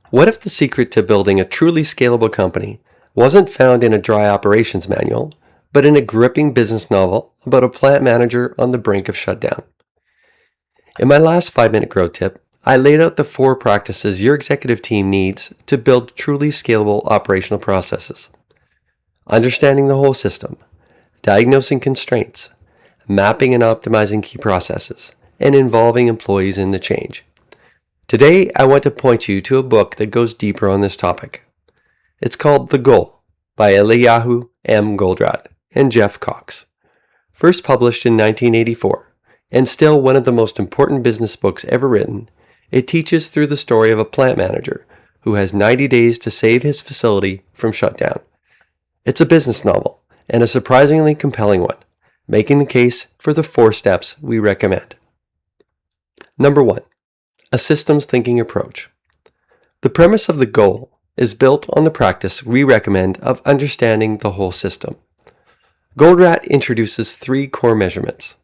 What if the secret to building a truly scalable company wasn't found in a dry operations manual, but in a gripping business novel about a plant manager on the brink of shutdown? In my last 5-minute growth tip, I laid out the 4 practices your executive team needs to build truly scalable operational processes. Understanding the whole system, diagnosing constraints, mapping and optimizing key processes, and involving employees in the change. Today, I want to point you to a book that goes deeper on this topic. It's called The Goal by Eliyahu M. Goldratt and Jeff Cox. First published in 1984, and still one of the most important business books ever written, it teaches through the story of a plant manager who has 90 days to save his facility from shutdown. It's a business novel, and a surprisingly compelling one, making the case for the 4 steps we recommend. Number 1. A systems thinking approach. The premise of The Goal is built on the practice we recommend of understanding the whole system. Goldratt introduces 3 core measurements.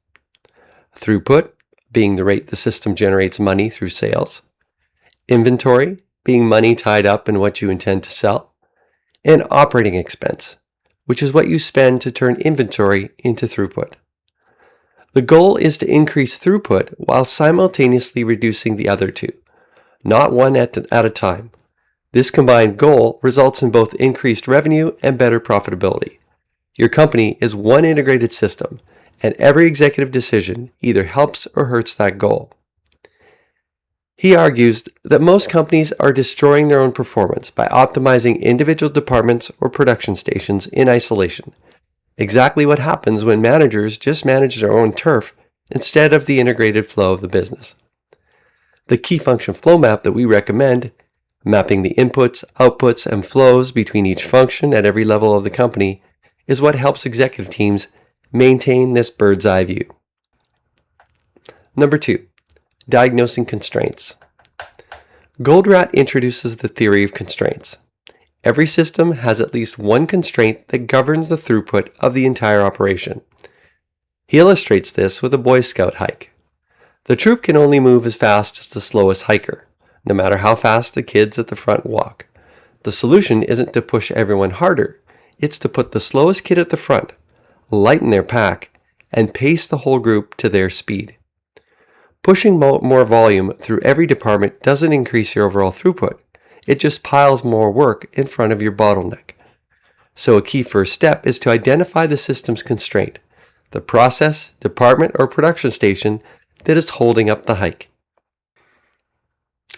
Throughput, being the rate the system generates money through sales. Inventory, being money tied up in what you intend to sell. And operating expense, which is what you spend to turn inventory into throughput. The goal is to increase throughput while simultaneously reducing the other 2, not one at a time. This combined goal results in both increased revenue and better profitability. Your company is one integrated system, and every executive decision either helps or hurts that goal. He argues that most companies are destroying their own performance by optimizing individual departments or production stations in isolation. Exactly what happens when managers just manage their own turf instead of the integrated flow of the business. The key function flow map that we recommend, mapping the inputs, outputs, and flows between each function at every level of the company, is what helps executive teams maintain this bird's eye view. Number 2. Diagnosing constraints. Goldratt introduces the theory of constraints. Every system has at least one constraint that governs the throughput of the entire operation. He illustrates this with a Boy Scout hike. The troop can only move as fast as the slowest hiker, no matter how fast the kids at the front walk. The solution isn't to push everyone harder, it's to put the slowest kid at the front, lighten their pack, and pace the whole group to their speed. Pushing more volume through every department doesn't increase your overall throughput. It just piles more work in front of your bottleneck. So a key first step is to identify the system's constraint, the process, department, or production station that is holding up the hike.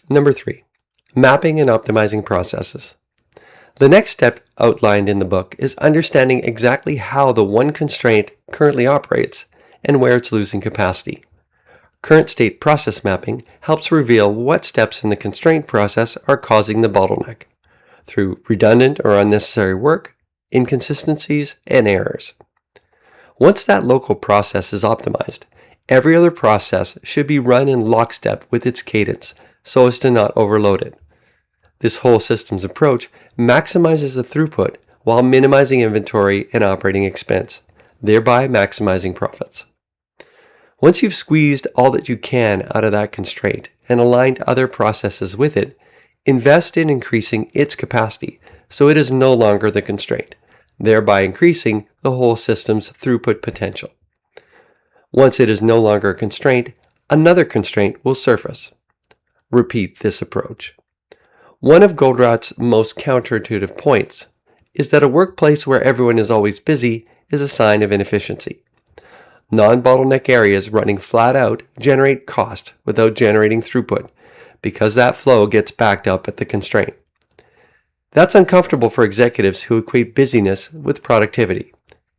Number 3. Mapping and optimizing processes. The next step outlined in the book is understanding exactly how the one constraint currently operates and where it's losing capacity. Current state process mapping helps reveal what steps in the constraint process are causing the bottleneck through redundant or unnecessary work, inconsistencies, and errors. Once that local process is optimized, every other process should be run in lockstep with its cadence so as to not overload it. This whole systems approach maximizes the throughput while minimizing inventory and operating expense, thereby maximizing profits. Once you've squeezed all that you can out of that constraint and aligned other processes with it, invest in increasing its capacity so it is no longer the constraint, thereby increasing the whole system's throughput potential. Once it is no longer a constraint, another constraint will surface. Repeat this approach. One of Goldratt's most counterintuitive points is that a workplace where everyone is always busy is a sign of inefficiency. Non-bottleneck areas running flat out generate cost without generating throughput because that flow gets backed up at the constraint. That's uncomfortable for executives who equate busyness with productivity,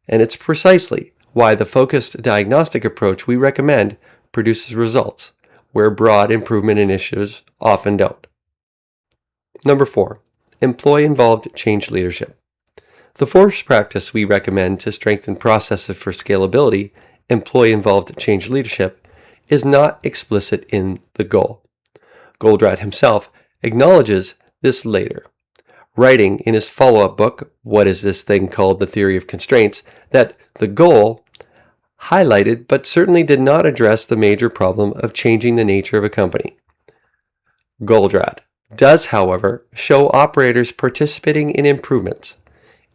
and it's precisely why the focused diagnostic approach we recommend produces results where broad improvement initiatives often don't. Number 4. Employee-involved change leadership. The fourth practice we recommend to strengthen processes for scalability, employee-involved change leadership, is not explicit in the goal. Goldratt himself acknowledges this later, writing in his follow-up book, What is This Thing Called the Theory of Constraints, that the goal highlighted but certainly did not address the major problem of changing the nature of a company. Goldratt, does, however, show operators participating in improvements,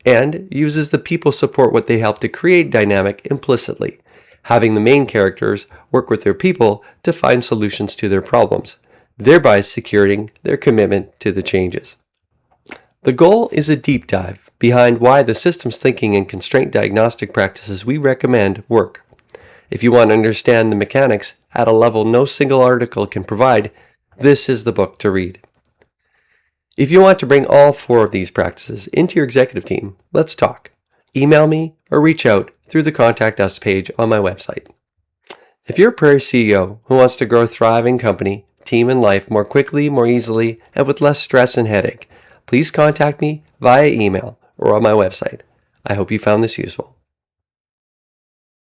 and uses the people support what they help to create dynamic implicitly, having the main characters work with their people to find solutions to their problems, thereby securing their commitment to the changes. The goal is a deep dive behind why the systems thinking and constraint diagnostic practices we recommend work. If you want to understand the mechanics at a level no single article can provide, this is the book to read. If you want to bring all 4 of these practices into your executive team, let's talk. Email me or reach out through the Contact Us page on my website. If you're a Prairie CEO who wants to grow a thriving company, team, and life more quickly, more easily, and with less stress and headache, please contact me via email or on my website. I hope you found this useful.